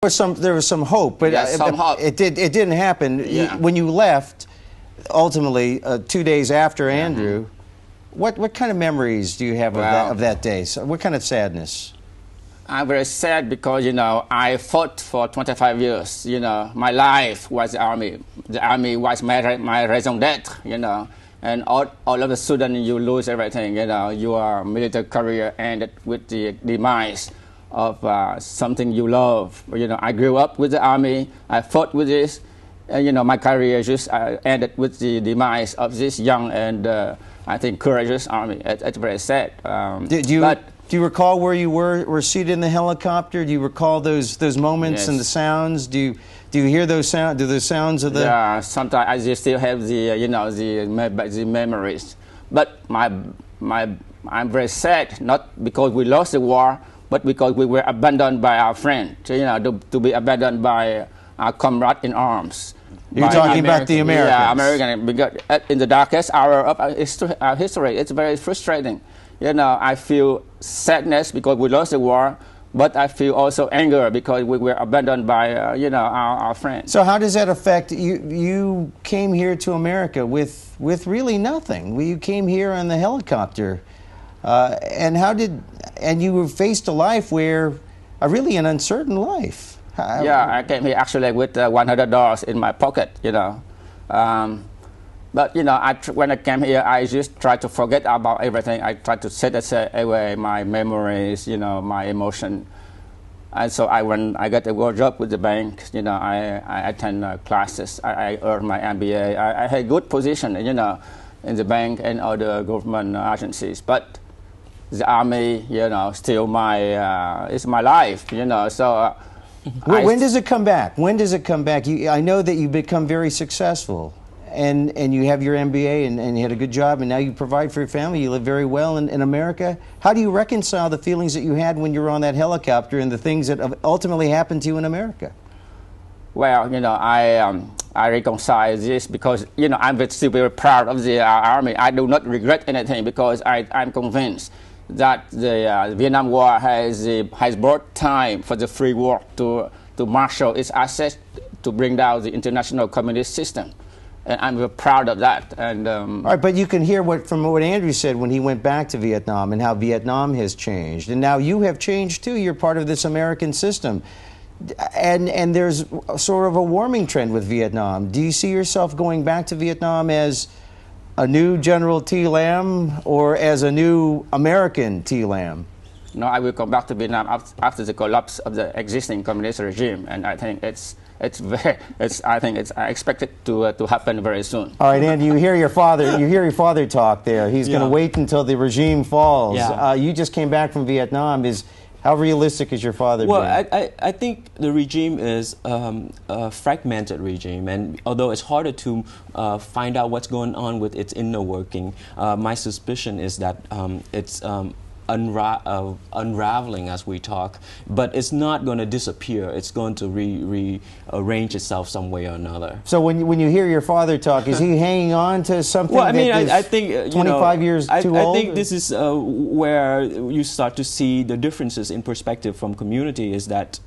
There was some hope, but yes, some hope. It didn't happen. Yeah. When you left, ultimately 2 days after Andrew, what kind of memories do you have of that day? So what kind of sadness? I'm very sad because, you know, I fought for 25 years. You know, my life was the army. The army was my raison d'etre, you know. And all of a sudden you lose everything, you know. Your military career ended with the demise of something you love. You know, I grew up with the army. I fought with this. And, you know, my career just ended with the demise of this young and, I think, courageous army. It's very sad. Do you recall where you were seated in the helicopter? Do you recall those moments and the sounds? Do you hear those sounds? Do those sounds of the? Yeah, sometimes I just still have the the memories. But I'm very sad, not because we lost the war, but because we were abandoned by our friend. You know, to be abandoned by our comrade in arms. You're talking about the Americans. Yeah, American. Because in the darkest hour of our history, it's very frustrating. You know, I feel sadness because we lost the war, but I feel also anger because we were abandoned by, you know, our friends. So how does that affect you? You came here to America with really nothing. You came here on the helicopter, and you faced a life really an uncertain life. Yeah, I came here actually with $100 in my pocket, you know. But, you know, when I came here, I just tried to forget about everything. I tried to set away my memories, you know, my emotion. And so when I got a job with the bank, you know, I attend classes. I earned my MBA. I had a good position, you know, in the bank and other government agencies. But the army, you know, still it's my life, you know. So when does it come back? When does it come back? I know that you've become very successful. And you have your MBA and you had a good job, and now you provide for your family. You live very well in America. How do you reconcile the feelings that you had when you were on that helicopter and the things that ultimately happened to you in America? Well, you know, I reconcile this because, you know, I'm still very proud of the army. I do not regret anything because I'm convinced that the Vietnam War has brought time for the free world to marshal its assets to bring down the international communist system. And I'm very proud of that. And all right, but you can hear from what Andrew said when he went back to Vietnam and how Vietnam has changed. And now you have changed too. You're part of this American system. And there's sort of a warming trend with Vietnam. Do you see yourself going back to Vietnam as a new General T. Lam or as a new American T. Lam? No, I will come back to Vietnam after the collapse of the existing communist regime, and I think I expect it to happen very soon. All right, Andy, you hear your father talk there. He's going to wait until the regime falls. Yeah. You just came back from Vietnam. How realistic is your father being? Well, I think the regime is a fragmented regime, and although it's harder to find out what's going on with its inner working, my suspicion is that it's unraveling as we talk, but it's not going to disappear. It's going to rearrange itself some way or another. So when you hear your father talk, is he hanging on to something? Well, I mean, I think 25 years too old? I think this is where you start to see the differences in perspective from community. Is that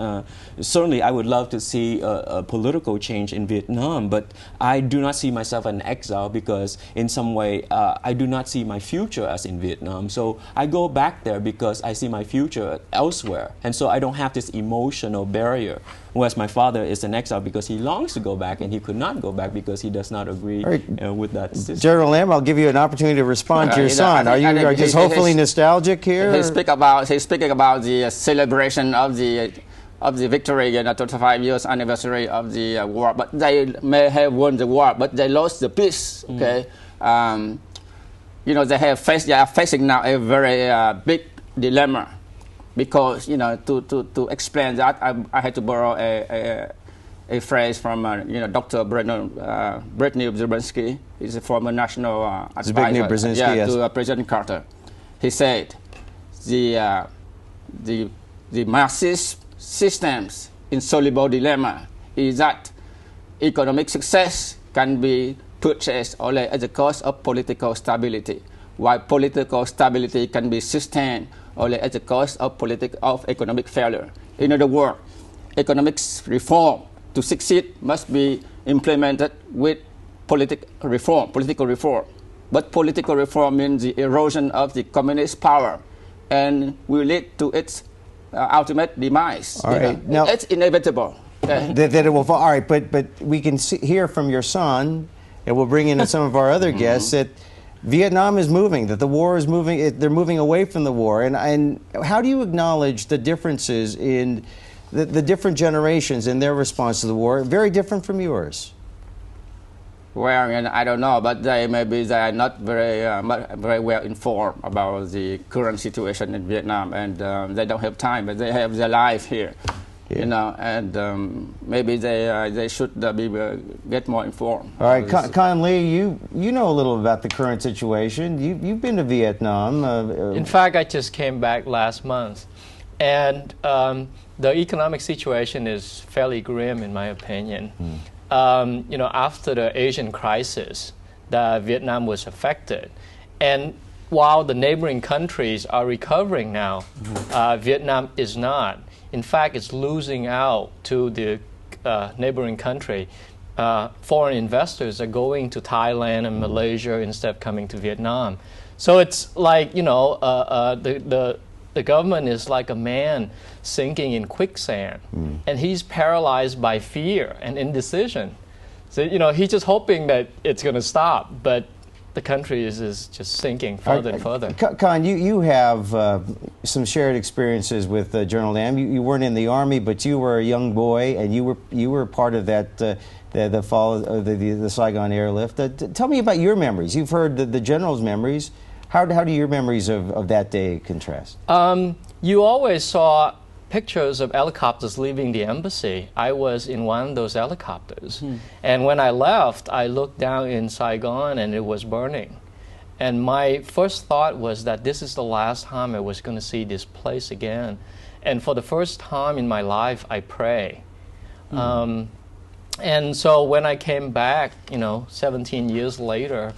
certainly I would love to see a political change in Vietnam, but I do not see myself as an exile because in some way I do not see my future as in Vietnam. So I go back there because I see my future elsewhere, and so I don't have this emotional barrier. Whereas my father is an exile because he longs to go back and he could not go back because he does not agree with that system. General Lam, I'll give you an opportunity to respond to your son. Are you just hopefully nostalgic here? He's speaking about the celebration of the victory, you know, 25 years anniversary of the war. But they may have won the war, but they lost the peace. Okay. You know, they are facing now a very big dilemma, because, you know, to explain that, I had to borrow a phrase from you know, Dr. Brittany Brzezinski. He's a former national advisor to President Carter. He said the Marxist system's insoluble dilemma is that economic success can be purchased only at the cost of political stability, while political stability can be sustained only at the cost of economic failure. In other words, economics reform to succeed must be implemented with political reform. But political reform means the erosion of the communist power and will lead to its ultimate demise. All right. Now, it's inevitable. Okay? that it will fall. All right, but we can hear from your son, and we'll bring in some of our other guests, that Vietnam is moving, that the war is moving, they're moving away from the war. And how do you acknowledge the differences in the different generations in their response to the war? Very different from yours. Well, and I don't know, but they are not very well informed about the current situation in Vietnam, and they don't have time, but they have their life here. Yeah. You know, and maybe they should get more informed. All right, Con Lee, you know a little about the current situation. You've been to Vietnam. In fact, I just came back last month, and the economic situation is fairly grim, in my opinion. You know, after the Asian crisis, Vietnam was affected, and while the neighboring countries are recovering now, Vietnam is not. In fact, it's losing out to the neighboring country. Foreign investors are going to Thailand and Malaysia instead of coming to Vietnam. So it's like, you know, the government is like a man sinking in quicksand, and he's paralyzed by fear and indecision. So, you know, he's just hoping that it's going to stop, but the country is just sinking further and further. Con, you have some shared experiences with General Lam. You weren't in the Army, but you were a young boy, and you were part of that the fall of the Saigon airlift. Tell me about your memories. You've heard the General's memories. How do your memories of that day contrast? You always saw pictures of helicopters leaving the embassy. I was in one of those helicopters. And when I left, I looked down in Saigon and it was burning. And my first thought was that this is the last time I was going to see this place again. And for the first time in my life, I pray. And so when I came back, you know, 17 years later,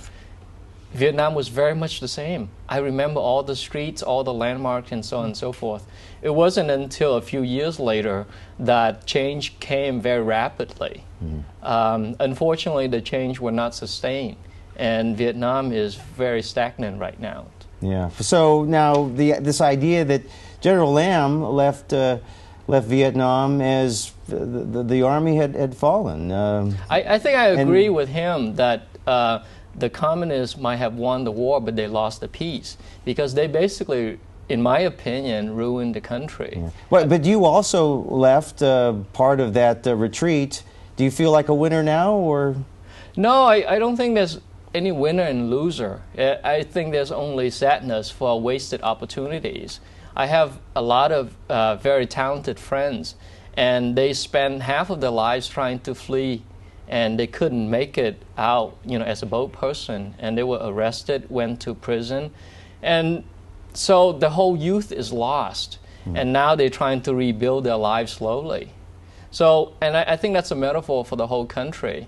Vietnam was very much the same. I remember all the streets, all the landmarks, and so on and so forth. It wasn't until a few years later that change came very rapidly. Unfortunately, the change were not sustained, and Vietnam is very stagnant right now. Yeah. So now this idea that General Lam left Vietnam as the army had fallen. I think I agree with him that the communists might have won the war, but they lost the peace, because they basically, in my opinion, ruined the country. Yeah. Well, but you also left part of that retreat. Do you feel like a winner now, or? No, I don't think there's any winner and loser. I think there's only sadness for wasted opportunities. I have a lot of very talented friends, and they spend half of their lives trying to flee, and they couldn't make it out, you know, as a boat person, and they were arrested, went to prison, and so the whole youth is lost, and now they're trying to rebuild their lives slowly. So, and I think that's a metaphor for the whole country.